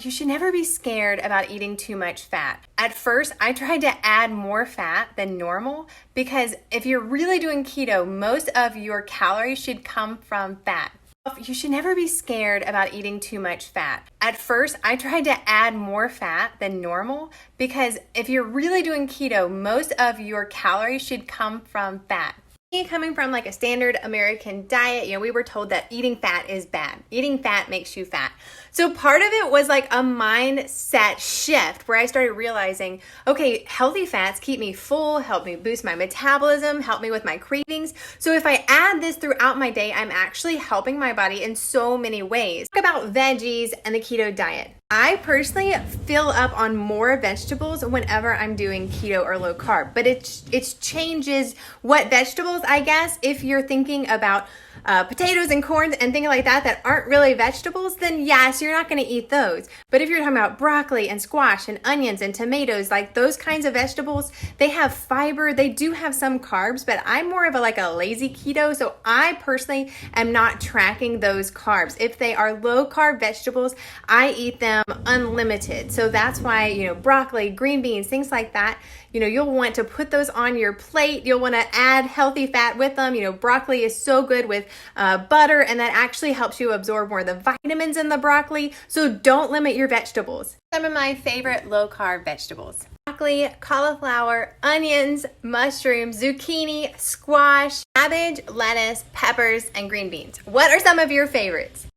You should never be scared about eating too much fat. At first, I tried to add more fat than normal because if you're really doing keto, most of your calories should come from fat. You should never be scared about eating too much fat. At first, I tried to add more fat than normal because if you're really doing keto, most of your calories should come from fat. Coming from like a standard American diet, we were told that eating fat is bad. Eating fat makes you fat. So part of it was like a mindset shift where I started realizing, okay, healthy fats keep me full, help me boost my metabolism, help me with my cravings. So if I add this throughout my day, I'm actually helping my body in so many ways. Talk about veggies and the keto diet. I personally fill up on more vegetables whenever I'm doing keto or low carb, but it changes what vegetables, I guess. If you're thinking about potatoes and corn and things like that aren't really vegetables, then yes, you're not going to eat those. But if you're talking about broccoli and squash and onions and tomatoes, like those kinds of vegetables, they have fiber. They do have some carbs, but I'm more of a lazy keto. So I personally am not tracking those carbs. If they are low carb vegetables, I eat them unlimited. So that's why, broccoli, green beans, things like that, you'll want to put those on your plate. You'll want to add healthy fat with them. Broccoli is so good with butter, and that actually helps you absorb more of the vitamins in the broccoli. So don't limit your vegetables. Some of my favorite low carb vegetables: broccoli, cauliflower, onions, mushrooms, zucchini, squash, cabbage, lettuce, peppers, and green beans. What are some of your favorites?